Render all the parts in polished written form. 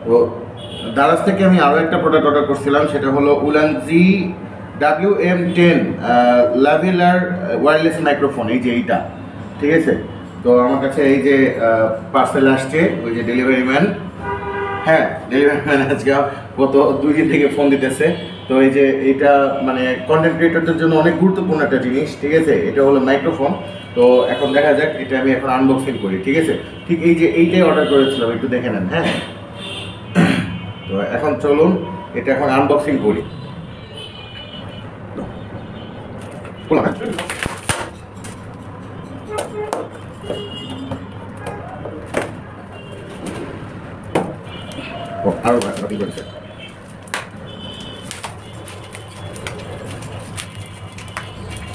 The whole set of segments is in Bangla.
তো দারাজ থেকে আমি আরও একটা প্রোডাক্ট অর্ডার করছিলাম, সেটা হলো উলানজি WM10 লাভিলার ওয়্যারলেস মাইক্রোফোন, এই যে এইটা, ঠিক আছে। তো আমার কাছে এই যে পার্সেল আসছে, ওই যে ডেলিভারি ম্যান, হ্যাঁ ডেলিভারি ম্যান আজকে গত 2 দিন থেকে ফোন দিতেছে। তো এই যে এটা মানে কন্টেন্ট ক্রিয়েটরদের জন্য অনেক গুরুত্বপূর্ণ একটা জিনিস, ঠিক আছে। এটা হলো মাইক্রোফোন। তো এখন দেখা যাক, এটা আমি এখন আনবক্সিং করি, ঠিক আছে। ঠিক এই যে এইটাই অর্ডার করেছিলাম, একটু দেখে নেন। হ্যাঁ, তো এখন চলুন এটা এখন আনবক্সিং করি। আরো বাকি করেছে।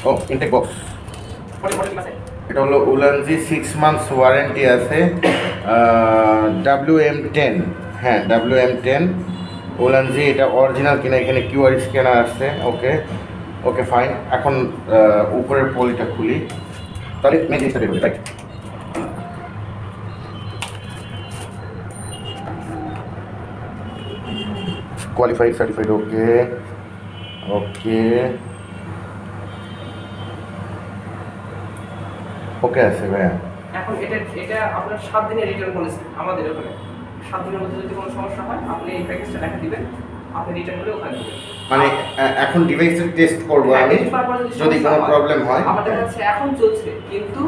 ও ইনটেক বক্স, এটা হলো উলানজি 6 মান্থস ওয়ারেন্টি আছে, WM10, হ্যাঁ WM10 উলানজি। এটা অরিজিনাল কিনা, এখানে কিউআর স্ক্যানার আসছে। ওকে ওকে ফাইন। এখন উপরের পলিটা খুলি, তাহলে মেন জিনিসটা দেখুন। রাইট, কোয়ালিফাইড সার্টিফাইড, ওকে ওকে ওকে আছে ভাইয়া। এখন এটা আপনার 7 দিনের রিটার্ন পলিসি আমাদের ওখানে। 7 দিনের মধ্যে যদি কোনো সমস্যা হয় আপনি এই প্যাকেজটা রেখে দিবেন, আপনি রিটার্ন করে ওখানে দিবেন। মানে এখন ডিভাইসের টেস্ট করবো আমি, যদি কোনো প্রবলেম হয়। আমাদের কাছে এখন চলছে, কিন্তু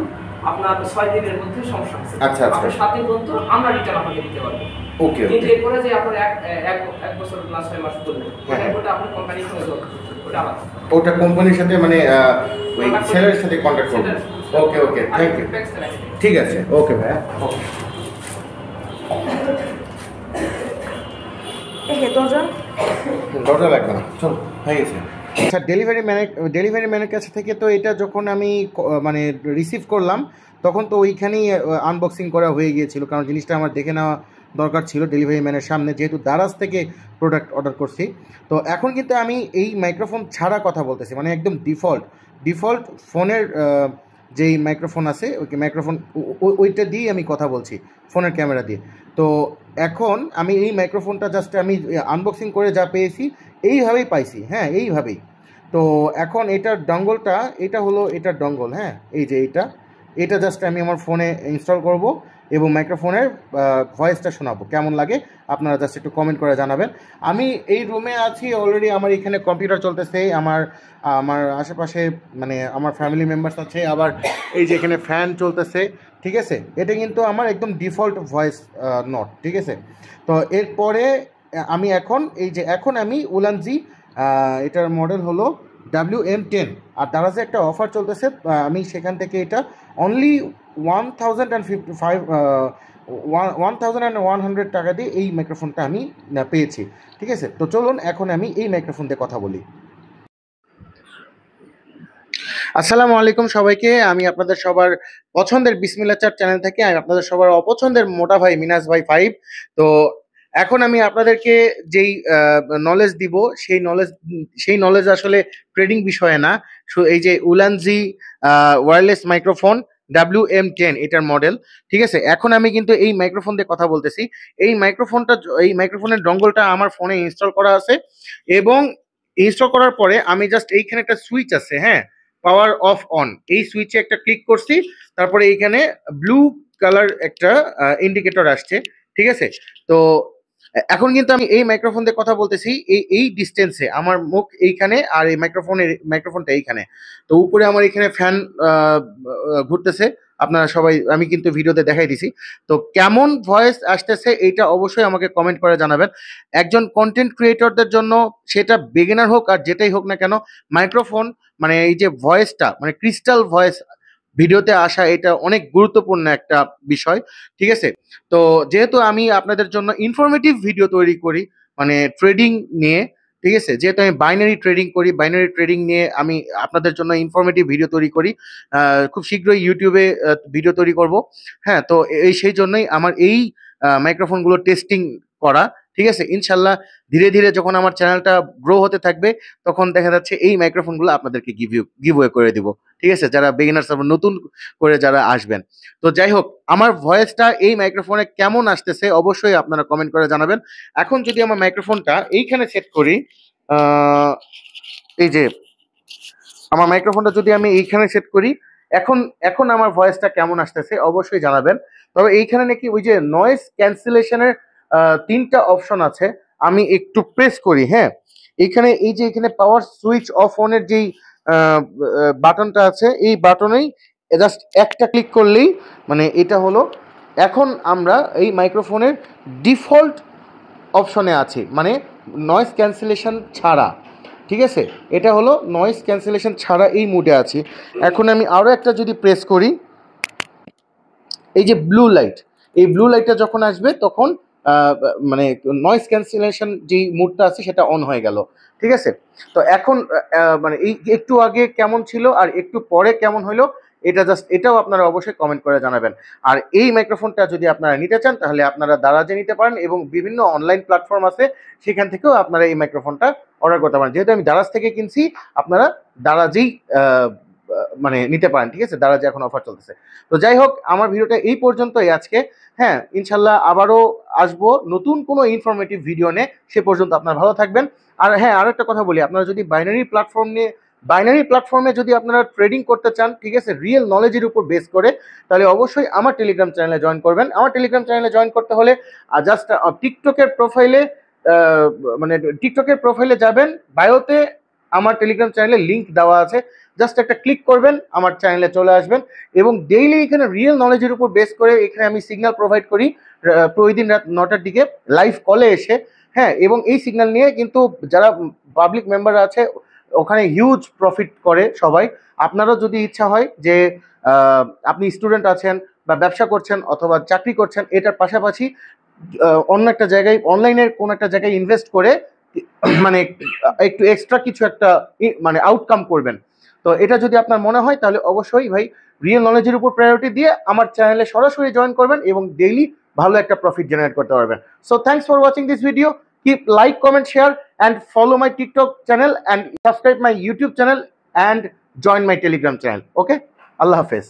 আপনার 6 দিনের মধ্যে সমস্যা আছে। আচ্ছা আচ্ছা, 7 দিন পর্যন্ত আমরা রিটার্ন আপনাকে দিতে পারবো। ওকে কিন্তু ওকে। এরপরে যে আপনার এক বছর প্লাস 6 মাস চলবে, ওটা আপনার কোম্পানির সঙ্গে যোগ, ওটা আলাদা। ওটা কোম্পানির সাথে মানে ওই সেলারের সাথে কন্ট্যাক্ট করব। ওকে ওকে, থ্যাংক ইউ। ঠিক আছে, ওকে ভাইয়া। দরজা লাগবে না, চল হয়ে গেছে। আচ্ছা, ডেলিভারি ম্যানের কাছ থেকে তো এটা যখন আমি মানে রিসিভ করলাম, তখন তো ওইখানেই আনবক্সিং করা হয়ে গিয়েছিল, কারণ জিনিসটা আমার দেখে নেওয়া দরকার ছিল ডেলিভারি ম্যানের সামনে, যেহেতু দারাজ থেকে প্রোডাক্ট অর্ডার করছি। তো এখন কিন্তু আমি এই মাইক্রোফোন ছাড়া কথা বলতেছি, মানে একদম ডিফল্ট ফোনের যেই মাইক্রোফোন আছে, ওই মাইক্রোফোন ওইটা দিয়েই আমি কথা বলছি, ফোনের ক্যামেরা দিয়ে। তো এখন আমি এই মাইক্রোফোনটা জাস্ট আমি আনবক্সিং করে যা পেয়েছি এইভাবেই পাইছি, হ্যাঁ এইভাবেই। তো এখন এটার ডঙ্গলটা, এটা হলো এটার ডঙ্গল, হ্যাঁ এই যে এটা জাস্ট আমি আমার ফোনে ইনস্টল করব এবং মাইক্রোফোনের ভয়েসটা শোনাবো। কেমন লাগে আপনারা জাস্ট একটু কমেন্ট করে জানাবেন। আমি এই রুমে আছি অলরেডি, আমার এখানে কম্পিউটার চলতেছে, আমার আশেপাশে মানে আমার ফ্যামিলি মেম্বার্স আছে, আবার এই যে এখানে ফ্যান চলতেছে, ঠিক আছে। এটা কিন্তু আমার একদম ডিফল্ট ভয়েস নোট, ঠিক আছে। তো এরপরে আমি এখন আমি উলানজি, এটার মডেল হলো WM10, আর দারাজে একটা অফার চলতেছে, আমি সেখান থেকে এটা অনলি 1100 টাকা দিয়ে এই মাইক্রোফোনটা আমি পেয়েছি, ঠিক আছে। তো চলুন এখন আমি এই মাইক্রোফোন দিয়ে কথা বলি। আসসালামু আলাইকুম সবাইকে, আমি আপনাদের সবার পছন্দের বিসমিল্লাহ চাট চ্যানেল থেকে, আমি আপনাদের সবার অপছন্দের মোটা ভাই মিনাজ ভাই 5। তো এখন আমি আপনাদেরকে যেই নলেজ দিব, সেই নলেজ আসলে ট্রেডিং বিষয়ে না, এই যে উলানজি ওয়্যারলেস মাইক্রোফোন WM10 এটার মডেল, ঠিক আছে। এখন আমি কিন্তু এই মাইক্রোফোন দিয়ে কথা বলতেছি। এই মাইক্রোফোনের ডঙ্গলটা আমার ফোনে ইনস্টল করা আছে, এবং ইনস্টল করার পরে আমি জাস্ট এইখানে একটা সুইচ আছে, হ্যাঁ পাওয়ার অফ অন, এই সুইচে একটা ক্লিক করছি, তারপরে এইখানে ব্লু কালার একটা ইন্ডিকেটর আসছে, ঠিক আছে। তো এখন কিন্তু আমি এই মাইক্রোফোন দিয়ে কথা বলতেছি, এই ডিস্টেন্সে আমার মুখ এইখানে, আর এই মাইক্রোফোনটা এইখানে। তো উপরে আমার এখানে ফ্যান ঘুরতেছে, আপনারা সবাই, আমি কিন্তু ভিডিওতে দেখাই দিছি। তো কেমন ভয়েস আসতেছে এইটা অবশ্যই আমাকে কমেন্ট করে জানাবেন। একজন কন্টেন্ট ক্রিয়েটরদের জন্য, সেটা বিগিনার হোক আর যেটাই হোক না কেন, মাইক্রোফোন মানে এই যে ভয়েসটা, মানে ক্রিস্টাল ভয়েস ভিডিওতে আসা, এটা অনেক গুরুত্বপূর্ণ একটা বিষয়, ঠিক আছে। তো যেহেতু আমি আপনাদের জন্য ইনফরমেটিভ ভিডিও তৈরি করি, মানে ট্রেডিং নিয়ে, ঠিক আছে, যেহেতু আমি বাইনারি ট্রেডিং নিয়ে আমি আপনাদের জন্য ইনফরমেটিভ ভিডিও তৈরি করি, খুব শীঘ্রই ইউটিউবে ভিডিও তৈরি করব, হ্যাঁ। তো সেই জন্যই আমার এই মাইক্রোফোনগুলো টেস্টিং করা, ঠিক ঠিক আছে? ইনশাল্লাহ ধীরে ধীরে যখন আমার চ্যানেলটা গ্রো হতে থাকবে তখন দেখা যাচ্ছে এই মাইক্রোফোনগুলো আপনাদেরকে গিভওয়ে করে দিব। ঠিক আছে? যারা বিগিনার্স আবার নতুন করে যারা আসবেন। তো যাই হোক, আমার ভয়েসটা এই মাইক্রোফোনে কেমন আসতেছে অবশ্যই আপনারা কমেন্ট করে জানাবেন। এখন যদি আমার মাইক্রোফোনটা এইখানে সেট করি, এই যে আমার মাইক্রোফোনটা যদি আমি এইখানে সেট করি, এখন এখন আমার ভয়েসটা কেমন আসতেছে অবশ্যই জানাবেন। তবে এইখানে নাকি ওই যে নয়েজ ক্যান্সেলেশনের ৩টা অপশন আছে, আমি একটু প্রেস করি। হ্যাঁ, এইখানে এই যে এখানে পাওয়ার সুইচ অফ অনের যেই বাটনটা আছে, এই বাটনেই জাস্ট একটা ক্লিক করলেই মানে এটা হলো, এখন আমরা এই মাইক্রোফোনের ডিফল্ট অপশনে আছি, মানে নয়েজ ক্যান্সেলেশন ছাড়া। ঠিক আছে, এটা হলো নয়েজ ক্যান্সেলেশন ছাড়া এই মুডে আছি। এখন আমি আরও একটা যদি প্রেস করি, এই যে ব্লু লাইট, এই ব্লু লাইটটা যখন আসবে তখন মানে নয়েজ ক্যান্সেলেশন যেই মুডটা আছে সেটা অন হয়ে গেল। ঠিক আছে, তো এখন মানে এই একটু আগে কেমন ছিল আর একটু পরে কেমন হলো, এটা জাস্ট এটাও আপনারা অবশ্যই কমেন্ট করে জানাবেন। আর এই মাইক্রোফোনটা যদি আপনারা নিতে চান তাহলে আপনারা দারাজে নিতে পারেন, এবং বিভিন্ন অনলাইন প্ল্যাটফর্ম আছে সেখান থেকেও আপনারা এই মাইক্রোফোনটা অর্ডার করতে পারেন। যেহেতু আমি দারাজ থেকে কিনছি, আপনারা দারাজেই মানে নিতে পারেন। ঠিক আছে, দারাজে এখন অফার চলতেছে। তো যাই হোক, আমার ভিডিওটা এই পর্যন্তই আজকে। হ্যাঁ, ইনশাল্লাহ আবারও আসবো নতুন কোনো ইনফরমেটিভ ভিডিও নিয়ে। সে পর্যন্ত আপনারা ভালো থাকবেন। আর হ্যাঁ, আরো একটা কথা বলি, আপনারা যদি বাইনারি প্ল্যাটফর্মে যদি আপনারা ট্রেডিং করতে চান, ঠিক আছে, রিয়েল নলেজের উপর বেস করে, তাহলে অবশ্যই আমার টেলিগ্রাম চ্যানেলে জয়েন করবেন। আমার টেলিগ্রাম চ্যানেলে জয়েন করতে হলে জাস্ট টিকটকের প্রোফাইলে মানে টিকটকের প্রোফাইলে যাবেন, বায়োতে আমার টেলিগ্রাম চ্যানেলের লিঙ্ক দেওয়া আছে, জাস্ট একটা ক্লিক করবেন, আমার চ্যানেলে চলে আসবেন। এবং ডেইলি এখানে রিয়েল নলেজের উপর বেস করে এখানে আমি সিগন্যাল প্রোভাইড করি প্রতিদিন রাত 9টার দিকে লাইভ কলে এসে। হ্যাঁ, এবং এই সিগন্যাল নিয়ে কিন্তু যারা পাবলিক মেম্বার আছে ওখানে হিউজ প্রফিট করে সবাই। আপনারও যদি ইচ্ছা হয় যে আপনি স্টুডেন্ট আছেন বা ব্যবসা করছেন অথবা চাকরি করছেন, এটার পাশাপাশি অন্য একটা জায়গায় অনলাইনের কোন একটা জায়গায় ইনভেস্ট করে মানে একটু এক্সট্রা কিছু একটা মানে আউটকাম করবেন, তো এটা যদি আপনার মনে হয় তাহলে অবশ্যই ভাই রিয়েল নলেজের উপর প্রায়োরিটি দিয়ে আমার চ্যানেলে সরাসরি জয়েন করবেন এবং ডেইলি ভালো একটা প্রফিট জেনারেট করতে পারবেন। So thanks for watching this video. Keep like, comment, share and follow my TikTok channel and subscribe my YouTube channel and join my Telegram channel. Okay? Allah Hafiz.